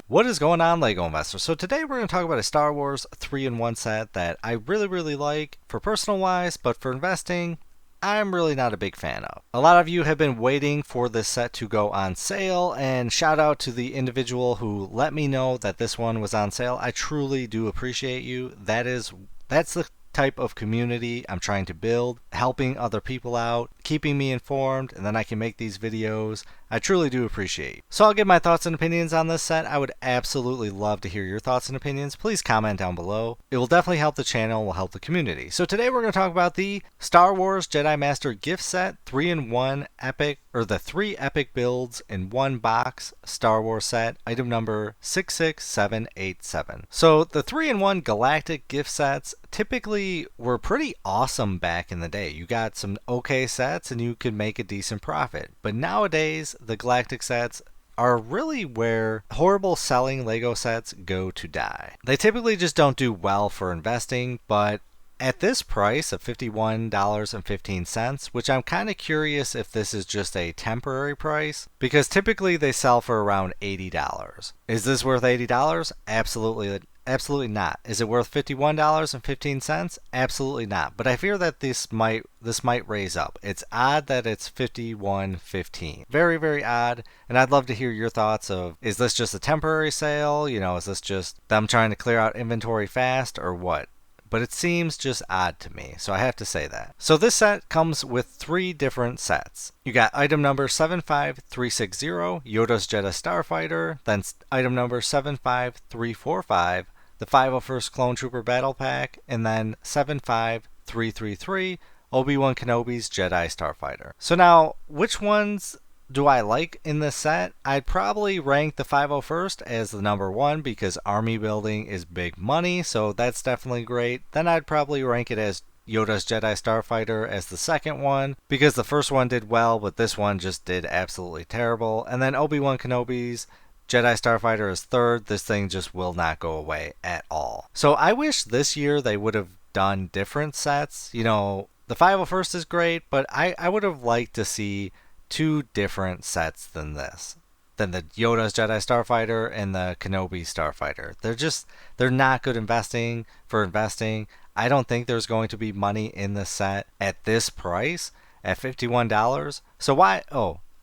What is going on, LEGO investors? So today we're going to talk about a Star Wars 3-in-1 set that I really like for personal wise, but for investing, I'm really not a big fan of. A lot of you have been waiting for this set to go on sale, and shout out to the individual who let me know that this one was on sale. I truly do appreciate you. That's the type of community I'm trying to build, helping other people out, keeping me informed, and then I can make these videos. I truly do appreciate you. So I'll give my thoughts and opinions on this set. I would absolutely love to hear your thoughts and opinions. Please comment down below. It will definitely help the channel, will help the community. So today we're going to talk about the Star Wars Jedi Master gift set 3-in-1 epic, or the 3 epic builds in one box Star Wars set, item number 66787. So the 3-in-1 galactic gift sets typically were pretty awesome back in the day. You got some okay sets and you could make a decent profit. But nowadays, the galactic sets are really where horrible selling LEGO sets go to die. They typically just don't do well for investing, but at this price of $51.15, which I'm kind of curious if this is just a temporary price, because typically they sell for around $80. Is this worth $80? Absolutely not. Is it worth $51.15? Absolutely not. But I fear that this might raise up. It's odd that it's $51.15. Very odd. And I'd love to hear your thoughts of, is this just a temporary sale? You know, is this just them trying to clear out inventory fast or what? But it seems just odd to me, so I have to say that. So this set comes with 3 different sets. You got item number 75360, Yoda's Jedi Starfighter, then item number 75345, the 501st Clone Trooper Battle Pack, and then 75333, Obi-Wan Kenobi's Jedi Starfighter. So now, which ones do I like in this set? I'd probably rank the 501st as the number 1 because army building is big money, so that's definitely great. Then I'd probably rank it as Yoda's Jedi Starfighter as the second one because the first one did well, but this one just did absolutely terrible. And then Obi-Wan Kenobi's Jedi Starfighter is third. This thing just will not go away at all. So I wish this year they would have done different sets. You know, the 501st is great, but I would have liked to see 2 different sets than this. Than the Yoda's Jedi Starfighter and the Kenobi Starfighter. They're not good for investing. I don't think there's going to be money in this set at this price at $51. So why,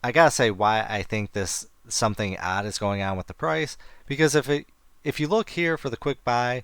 I gotta say why I think this something odd is going on with the price, because if you look here for the quick buy,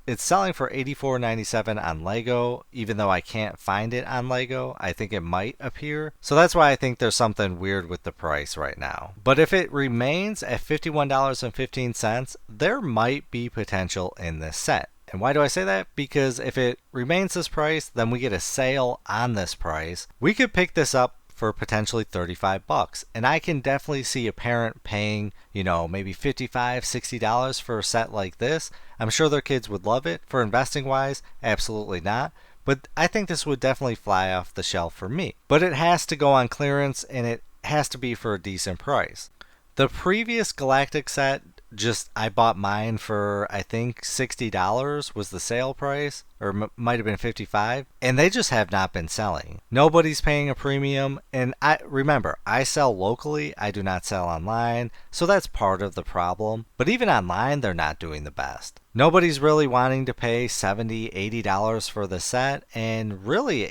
it's selling for $84.97 on LEGO, even though I can't find it on LEGO. I think it might appear. So that's why I think there's something weird with the price right now. But if it remains at $51.15, there might be potential in this set. And why do I say that? Because if it remains this price, then we get a sale on this price. We could pick this up for potentially $35, and I can definitely see a parent paying, you know, maybe $55, $60 for a set like this. I'm sure their kids would love it. For investing wise, absolutely not. But I think this would definitely fly off the shelf for me. But it has to go on clearance, and it has to be for a decent price. The previous Galactic set, I bought mine for, I think, $60 was the sale price, or might have been $55, and they just have not been selling. Nobody's paying a premium, and remember, I sell locally, I do not sell online, so that's part of the problem. But even online, they're not doing the best. Nobody's really wanting to pay $70, $80 for the set, and really,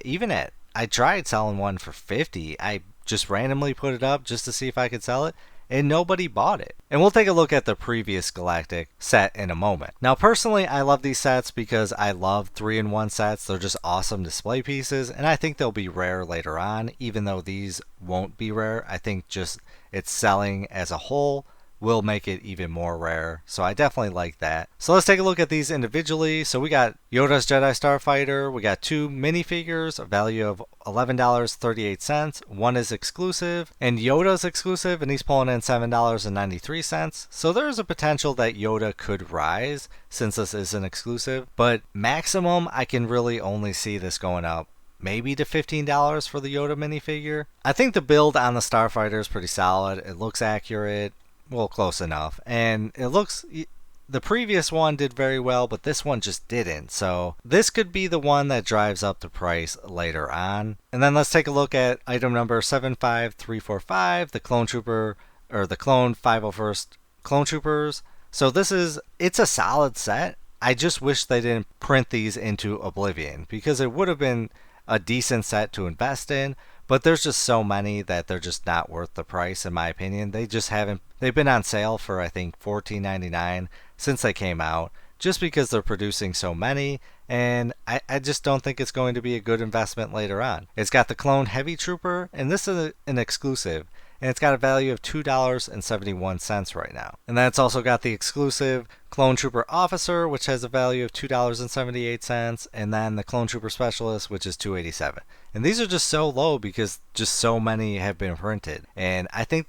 I tried selling one for $50. I just randomly put it up just to see if I could sell it, and nobody bought it. And we'll take a look at the previous Galactic set in a moment. Now personally, I love these sets because I love 3-in-1 sets. They're just awesome display pieces, and I think they'll be rare later on, even though these won't be rare. I think just it's selling as a whole will make it even more rare. So I definitely like that. So let's take a look at these individually. So we got Yoda's Jedi Starfighter. We got 2 minifigures, a value of $11.38. One is exclusive, and Yoda's exclusive, and he's pulling in $7.93. So there's a potential that Yoda could rise since this is an exclusive, but maximum I can really only see this going up maybe to $15 for the Yoda minifigure. I think the build on the Starfighter is pretty solid. It looks accurate. Well, close enough. And the previous one did very well, but this one just didn't. So this could be the one that drives up the price later on. And then let's take a look at item number 75345, the Clone Trooper, or the Clone 501st Clone Troopers. So it's a solid set. I just wish they didn't print these into Oblivion because it would have been a decent set to invest in, but there's just so many that they're just not worth the price in my opinion. They just haven't they've been on sale for I think $14.99 since they came out just because they're producing so many, and I just don't think it's going to be a good investment later on. It's got the Clone Heavy Trooper, and this is an exclusive, and it's got a value of $2.71 right now. And then it's also got the exclusive Clone Trooper Officer, which has a value of $2.78, and then the Clone Trooper Specialist, which is $2.87. And these are just so low because just so many have been printed. And I think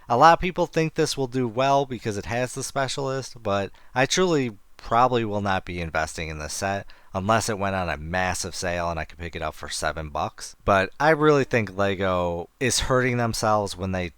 a lot of people think this will do well because it has the Specialist, but I truly probably will not be investing in this set unless it went on a massive sale and I could pick it up for $7. But I really think Lego is hurting themselves when they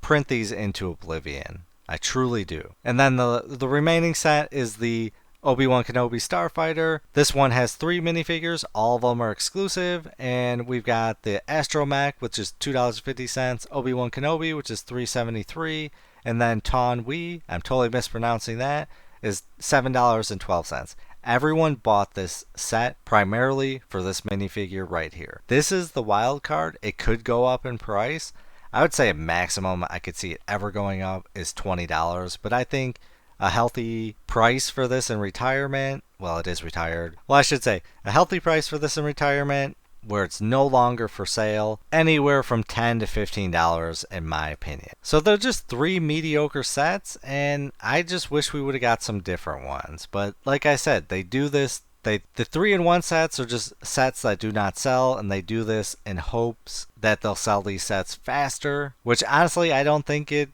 print these into Oblivion. I truly do. And then the remaining set is the Obi-Wan Kenobi Starfighter. This one has 3 minifigures. All of them are exclusive. And we've got the Astromech, which is $2.50. Obi-Wan Kenobi, which is $3.73. And then Taun We, I'm totally mispronouncing that, is $7.12. Everyone bought this set primarily for this minifigure right here. This is the wild card. It could go up in price. I would say a maximum I could see it ever going up is $20, but I think a healthy price for this in retirement, well, it is retired. Well, I should say a healthy price for this in retirement where it's no longer for sale, anywhere from $10 to $15 in my opinion. So they're just 3 mediocre sets, and I just wish we would have got some different ones. But like I said, they do this. The 3-in-1 sets are just sets that do not sell, and they do this in hopes that they'll sell these sets faster, which honestly I don't think it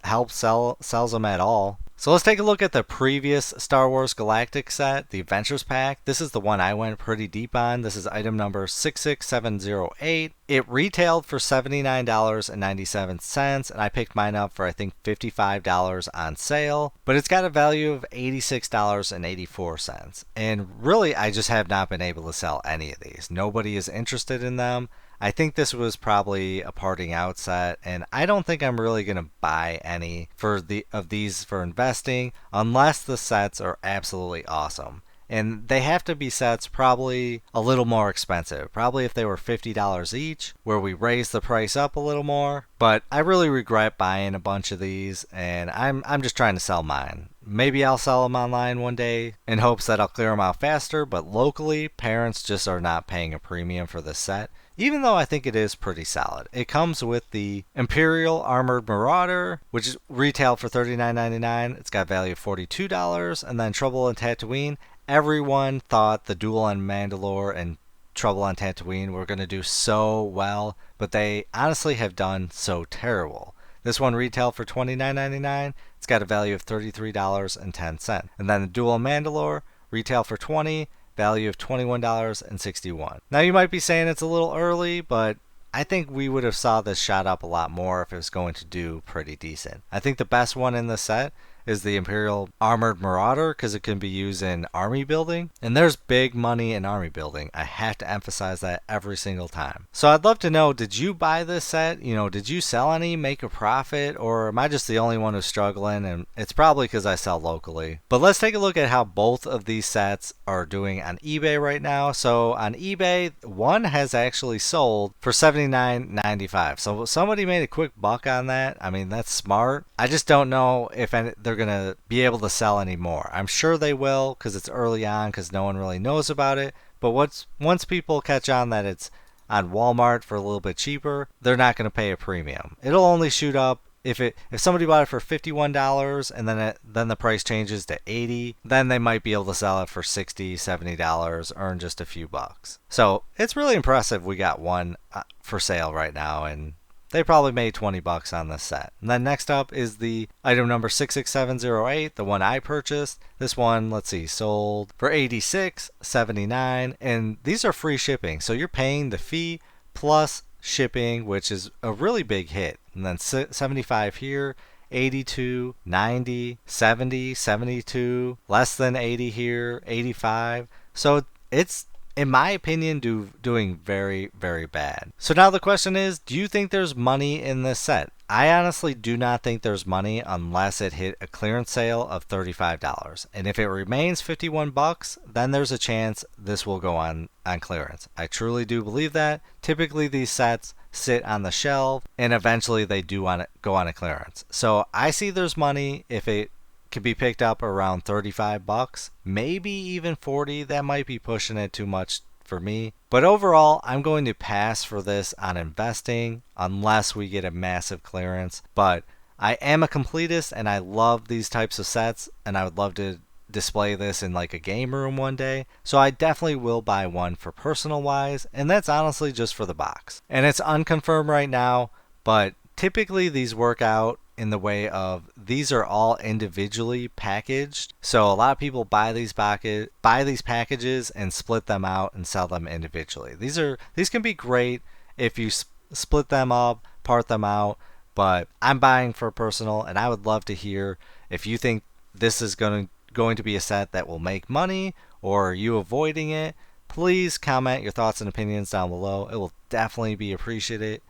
helps sells them at all. So let's take a look at the previous Star Wars Galactic set, the Adventures Pack. This is the one I went pretty deep on. This is item number 66708. It retailed for $79.97, and I picked mine up for I think $55 on sale. But it's got a value of $86.84. And really, I just have not been able to sell any of these. Nobody is interested in them. I think this was probably a parting out set, and I don't think I'm really going to buy any of these for investing unless the sets are absolutely awesome. And they have to be sets probably a little more expensive. Probably if they were $50 each, where we raise the price up a little more. But I really regret buying a bunch of these, and I'm just trying to sell mine. Maybe I'll sell them online one day in hopes that I'll clear them out faster, but locally, parents just are not paying a premium for this set. Even though I think it is pretty solid. It comes with the Imperial Armored Marauder, which is retailed for $39.99. It's got a value of $42. And then Trouble on Tatooine. Everyone thought the Duel on Mandalore and Trouble on Tatooine were going to do so well, but they honestly have done so terrible. This one retailed for $29.99. It's got a value of $33.10. And then the Duel on Mandalore retailed for $20. Value of $21.61. Now you might be saying it's a little early, but I think we would have saw this shot up a lot more if it was going to do pretty decent. I think the best one in the set is the Imperial Armored Marauder because it can be used in army building. And there's big money in army building. I have to emphasize that every single time. So I'd love to know, did you buy this set? Did you sell any, make a profit? Or am I just the only one who's struggling? And it's probably because I sell locally. But let's take a look at how both of these sets are doing on eBay right now. So on eBay, one has actually sold for $79.95. So somebody made a quick buck on that. I mean, that's smart. I just don't know if they're going to be able to sell anymore. I'm sure they will because it's early on because no one really knows about it. But once people catch on that it's on Walmart for a little bit cheaper, they're not going to pay a premium. It'll only shoot up if somebody bought it for $51 and then the price changes to $80, then they might be able to sell it for $60, $70, earn just a few bucks. So it's really impressive we got one for sale right now, and they probably made $20 on this set. And then next up is the item number 66708, the one I purchased. This one, let's see, sold for $86.79, and these are free shipping. So you're paying the fee plus shipping, which is a really big hit. And then 75 here, 82, 90, 70, 72, less than 80 here, 85. So it's, in my opinion, doing very, very bad. So now the question is, do you think there's money in this set? I honestly do not think there's money unless it hit a clearance sale of $35. And if it remains 51 bucks, then there's a chance this will go on clearance. I truly do believe that. Typically these sets sit on the shelf and eventually they do go on a clearance. So I see there's money if it could be picked up around 35 bucks, maybe even 40. That might be pushing it too much for me. But overall, I'm going to pass for this on investing unless we get a massive clearance. But I am a completist and I love these types of sets and I would love to display this in like a game room one day. So I definitely will buy one for personal wise, and that's honestly just for the box. And it's unconfirmed right now, but typically these work out in the way of these are all individually packaged. So a lot of people buy these packages and split them out and sell them individually. These can be great if you split them up, part them out, but I'm buying for personal and I would love to hear if you think this is going to be a set that will make money or are you avoiding it. Please comment your thoughts and opinions down below. It will definitely be appreciated.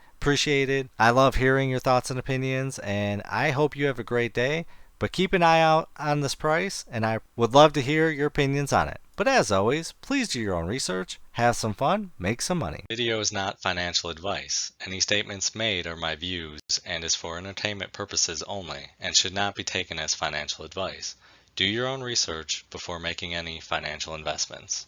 I love hearing your thoughts and opinions, and I hope you have a great day. But keep an eye out on this price, and I would love to hear your opinions on it. But as always, please do your own research, have some fun, make some money. Video is not financial advice. Any statements made are my views and is for entertainment purposes only and should not be taken as financial advice. Do your own research before making any financial investments.